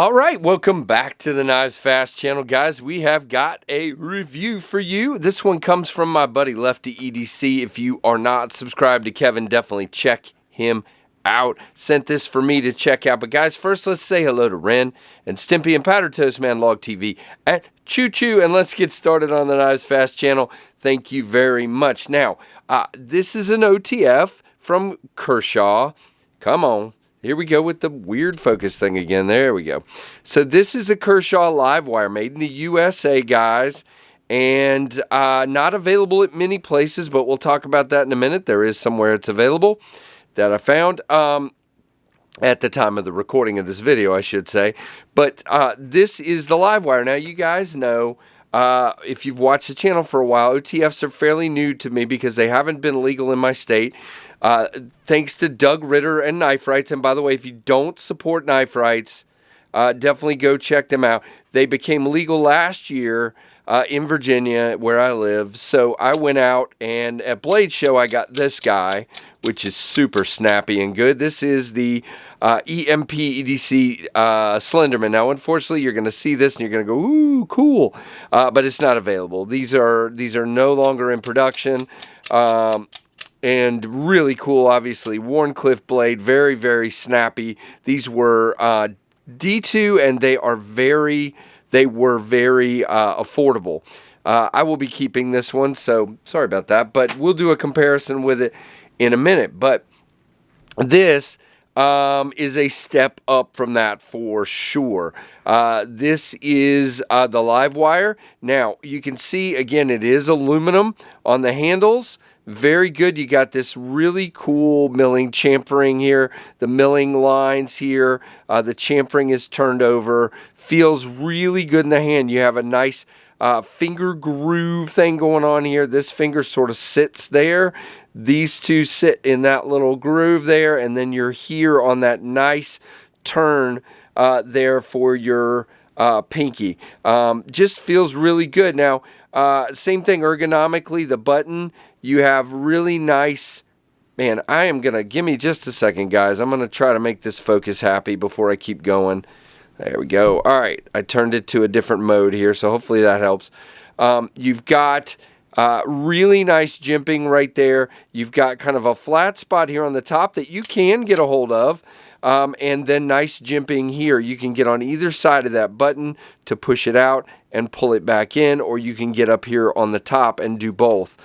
All right, welcome back to the KnivesFAST channel, guys. We have got a review for you. This one comes from my buddy Lefty EDC. If you are not subscribed to Kevin, definitely check him out. Sent this for me to check out. But guys, first let's say hello to Ren and Stimpy and Powder Toast Man Log TV and Choo Choo, and let's get started on the KnivesFAST channel. Thank you very much. Now, this is an OTF from Kershaw. Come on. Here we go with the weird focus thing again. There we go. So this is a Kershaw Livewire made in the USA, guys. And not available at many places, but we'll talk about that in a minute. There is somewhere it's available that I found at the time of the recording of this video, I should say. But this is the Livewire. Now, you guys know, if you've watched the channel for a while, OTFs are fairly new to me because they haven't been legal in my state. Thanks to Doug Ritter and Knife Rights. And by the way, if you don't support Knife Rights, definitely go check them out. They became legal last year in Virginia, where I live. So I went out, and at Blade Show, I got this guy, which is super snappy and good. This is the EMP EDC Slenderman. Now, unfortunately, you're going to see this, and you're going to go, ooh, cool. But it's not available. These are no longer in production. And really cool, obviously. Warncliffe blade, very, very snappy. These were D2, and they were very affordable. I will be keeping this one, so sorry about that. But we'll do a comparison with it in a minute. But this is a step up from that for sure. This is the Livewire. Now, you can see, again, it is aluminum on the handles. Very good. You got this really cool milling chamfering here. The milling lines here. The chamfering is turned over. Feels really good in the hand. You have a nice finger groove thing going on here. This finger sort of sits there. These two sit in that little groove there. And then you're here on that nice turn there for your pinky. Just feels really good. Now, same thing ergonomically. The button, you have really nice, man, I am going to, give me just a second, guys. I'm going to try to make this focus happy before I keep going. There we go. All right, I turned it to a different mode here, so hopefully that helps. You've got really nice jimping right there. You've got kind of a flat spot here on the top that you can get a hold of. And then nice jimping here. You can get on either side of that button to push it out and pull it back in, or you can get up here on the top and do both.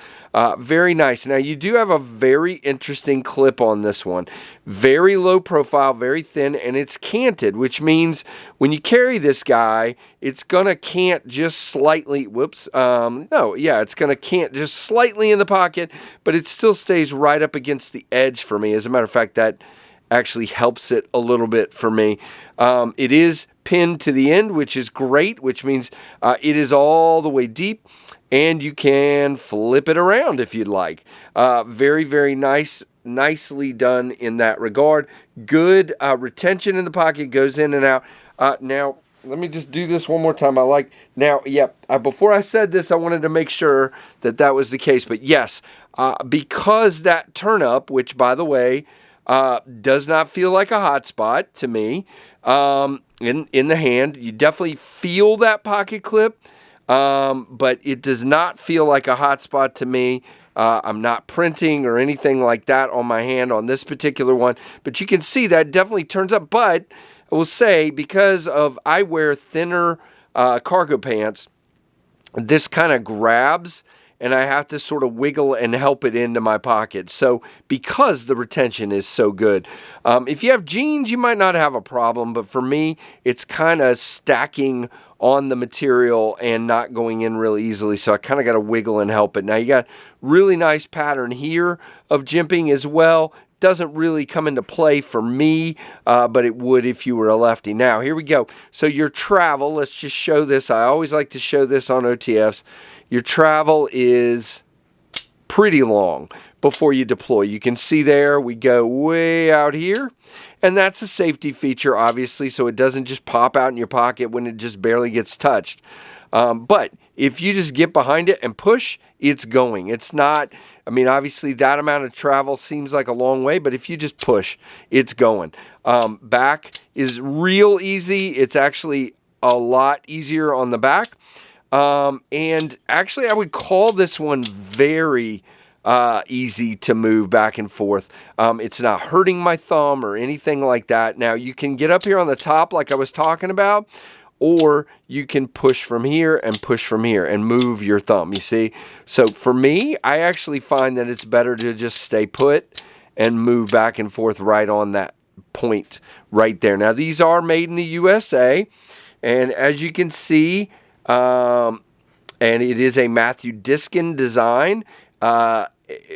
Very nice. Now, you do have a very interesting clip on this one. Very low profile, very thin, and it's canted, which means when you carry this guy, it's going to cant just slightly. Whoops. It's going to cant just slightly in the pocket, but it still stays right up against the edge for me. As a matter of fact, that actually helps it a little bit for me. It is pinned to the end, which is great, which means it is all the way deep, and you can flip it around if you'd like. Very, very nice. Nicely done in that regard. Good retention in the pocket, goes in and out. Now, let me just do this one more time. Before I said this, I wanted to make sure that that was the case. But yes, because that turn up, which by the way, does not feel like a hot spot to me in the hand. You definitely feel that pocket clip, but it does not feel like a hot spot to me. I'm not printing or anything like that on my hand on this particular one, but you can see that definitely turns up. But I will say, because I wear thinner cargo pants, this kind of grabs, and I have to sort of wiggle and help it into my pocket. So, because the retention is so good. If you have jeans, you might not have a problem, but for me, it's kind of stacking on the material and not going in really easily, so I kind of got to wiggle and help it. Now, you got really nice pattern here of jimping as well. Doesn't really come into play for me, but it would if you were a lefty. Now, here we go. So your travel, let's just show this. I always like to show this on OTFs. Your travel is pretty long before you deploy. You can see there we go way out here, and that's a safety feature, obviously, so it doesn't just pop out in your pocket when it just barely gets touched. But if you just get behind it and push, it's going. It's not, I mean, obviously that amount of travel seems like a long way, but if you just push, it's going. Back is real easy. It's actually a lot easier on the back. And actually, I would call this one very easy to move back and forth. It's not hurting my thumb or anything like that. Now, you can get up here on the top like I was talking about, or you can push from here and move your thumb, you see? So for me, I actually find that it's better to just stay put and move back and forth right on that point right there. Now, these are made in the USA, and as you can see, and it is a Matthew Diskin design,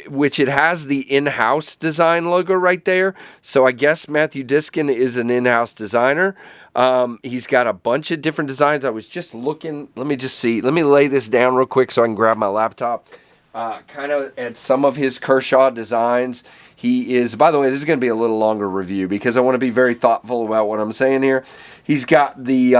which it has the in-house design logo right there. So I guess Matthew Diskin is an in-house designer. He's got a bunch of different designs. I was just looking. Let me just see. Let me lay this down real quick so I can grab my laptop. Kind of at some of his Kershaw designs. He is, by the way, this is going to be a little longer review because I want to be very thoughtful about what I'm saying here. He's got the,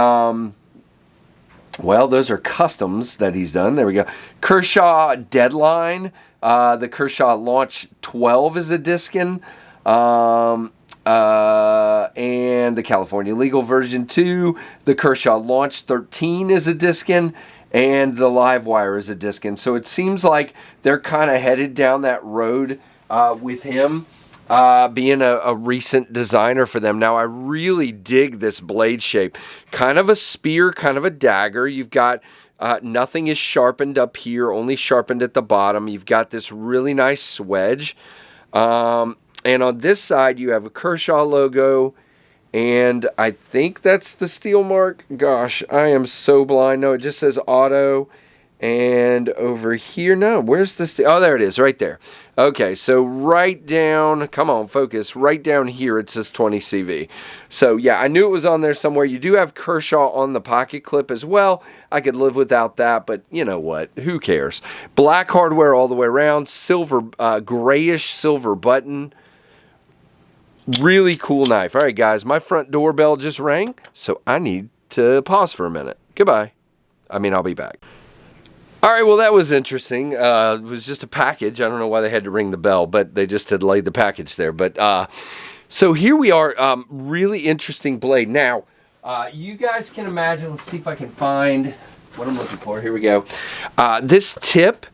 well, those are customs that he's done. There we go. Kershaw Deadline. The Kershaw Launch 12 is a Diskin. And the California Legal version 2. The Kershaw Launch 13 is a Diskin. And the Livewire is a Diskin. So it seems like they're kind of headed down that road with him being a recent designer for them. Now, I really dig this blade shape. Kind of a spear, kind of a dagger. You've got nothing is sharpened up here, only sharpened at the bottom. You've got this really nice swedge. And on this side, you have a Kershaw logo. And I think that's the steel mark. Gosh, I am so blind. No, it just says auto. And over here, no, where's the steel? Oh, there it is, right there. Okay, so right down, come on, focus, right down here it says 20 CV. So yeah, I knew it was on there somewhere. You do have Kershaw on the pocket clip as well. I could live without that, but you know what? Who cares? Black hardware all the way around, silver, grayish silver button. Really cool knife. All right, guys, my front doorbell just rang, so I need to pause for a minute. Goodbye. I'll be back. All right, well, that was interesting. It was just a package. I don't know why they had to ring the bell, but they just had laid the package there. But so here we are, really interesting blade. Now, you guys can imagine, let's see if I can find what I'm looking for. Here we go. This tip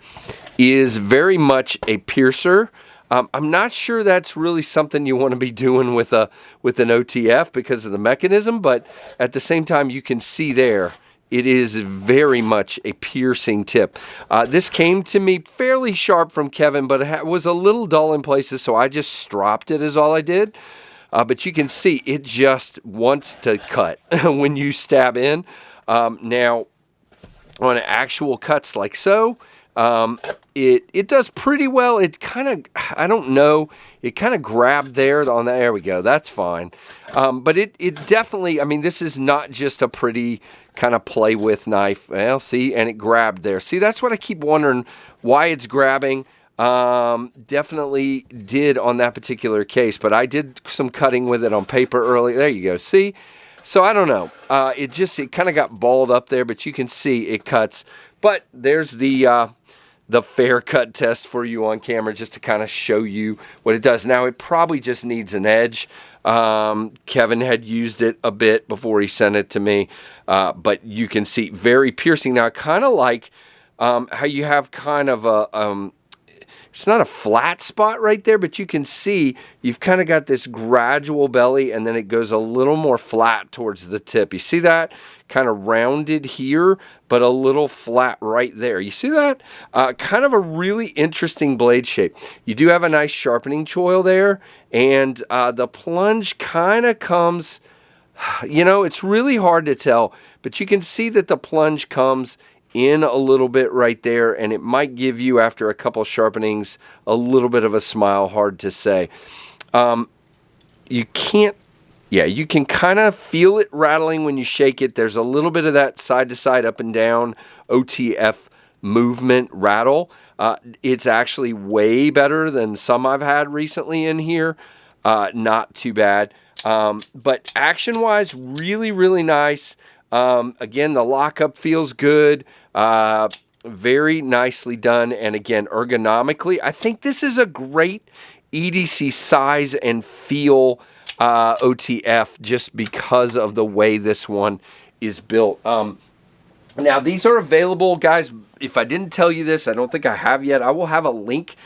is very much a piercer. I'm not sure that's really something you want to be doing with an OTF because of the mechanism, but at the same time, you can see there, it is very much a piercing tip. This came to me fairly sharp from Kevin, but it was a little dull in places, so I just stropped it is all I did. But you can see it just wants to cut when you stab in. Now, on actual cuts like so, it does pretty well. It kind of, I don't know, it kind of grabbed there on there we go, that's fine. But it definitely, this is not just a pretty kind of play with knife. Well, see, and it grabbed there. See, that's what I keep wondering why it's grabbing. Definitely did on that particular case, but I did some cutting with it on paper earlier. There you go, see? So I don't know. It kind of got balled up there, but you can see it cuts. But there's the fair cut test for you on camera just to kind of show you what it does. Now, it probably just needs an edge. Kevin had used it a bit before he sent it to me, but you can see very piercing. Now, kind of like how you have kind of a... it's not a flat spot right there, but you can see you've kind of got this gradual belly, and then it goes a little more flat towards the tip. You see that? Kind of rounded here, but a little flat right there. You see that? Kind of a really interesting blade shape. You do have a nice sharpening choil there, and the plunge kind of comes, it's really hard to tell, but you can see that the plunge comes in a little bit right there, and it might give you, after a couple sharpenings, a little bit of a smile. Hard to say. You can kind of feel it rattling when you shake it. There's a little bit of that side to side, up and down OTF movement rattle. It's actually way better than some I've had recently in here. Not too bad. But action-wise, really, really nice. Again, the lockup feels good. Very nicely done, and again, ergonomically, I think this is a great EDC size and feel OTF just because of the way this one is built. Now, these are available, guys. If I didn't tell you this, I don't think I have yet. I will have a link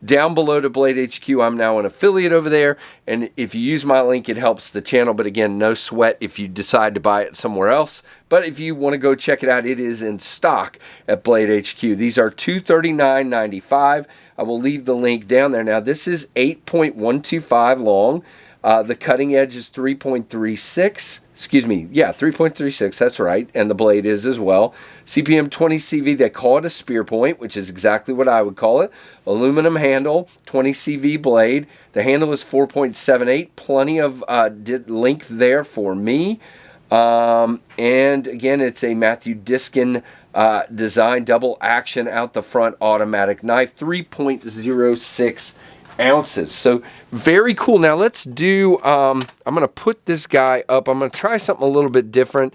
down below to Blade HQ. I'm now an affiliate over there, and if you use my link, it helps the channel. But again, no sweat if you decide to buy it somewhere else. But if you want to go check it out, it is in stock at Blade HQ. These are $239.95. I will leave the link down there. Now, this is 8.125 long. The cutting edge is 3.36. Excuse me, yeah, 3.36, that's right, and the blade is as well. CPM 20 CV, they call it a spear point, which is exactly what I would call it. Aluminum handle, 20 CV blade. The handle is 4.78, plenty of length there for me. And again, it's a Matthew Diskin design, double action out the front automatic knife, 3.06 ounces. So very cool. Now let's do, I'm going to put this guy up. I'm going to try something a little bit different.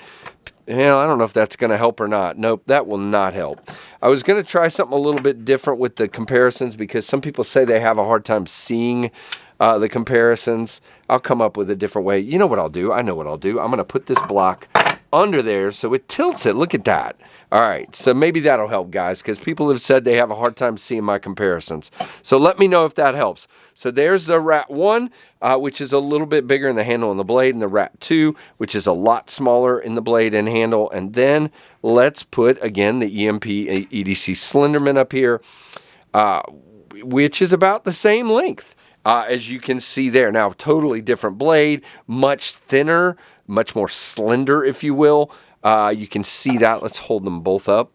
Yeah, I don't know if that's going to help or not. Nope, that will not help. I was going to try something a little bit different with the comparisons because some people say they have a hard time seeing the comparisons. I'll come up with a different way. You know what I'll do? I know what I'll do. I'm going to put this block under there so it tilts it. Look at that. All right, so maybe that'll help, guys, because people have said they have a hard time seeing my comparisons. So let me know if that helps. So there's the Rat 1, which is a little bit bigger in the handle and the blade, and the Rat 2, which is a lot smaller in the blade and handle. And then let's put, again, the EMP EDC Slenderman up here, which is about the same length, as you can see there. Now, totally different blade, much thinner, much more slender, if you will. You can see that. Let's hold them both up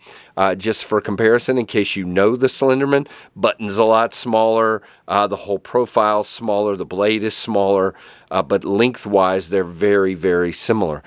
just for comparison in case you know the Slenderman. Button's a lot smaller. The whole profile's smaller. The blade is smaller. But lengthwise, they're very, very similar.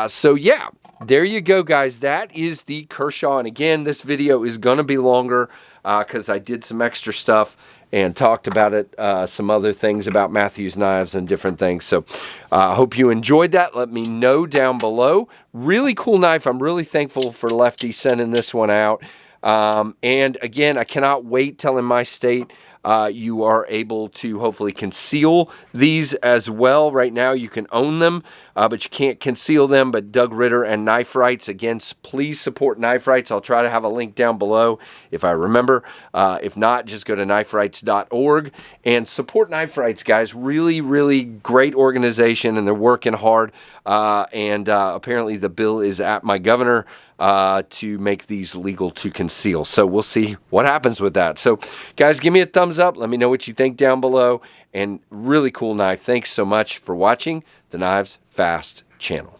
So, yeah, there you go, guys. That is the Kershaw. And again, this video is going to be longer because I did some extra stuff and talked about it, some other things about Matthew's knives and different things. So I hope you enjoyed that. Let me know down below. Really cool knife. I'm really thankful for Lefty sending this one out. And again, I cannot wait till in my state you are able to hopefully conceal these as well. Right now you can own them, but you can't conceal them. But Doug Ritter and Knife Rights, again, please support Knife Rights. I'll try to have a link down below if I remember. If not, just go to kniferights.org and support Knife Rights, guys. Really, really great organization, and they're working hard. Apparently the bill is at my governor to make these legal to conceal. So we'll see what happens with that. So guys, give me a thumbs up. Let me know what you think down below. And really cool knife. Thanks so much for watching the KnivesFAST channel.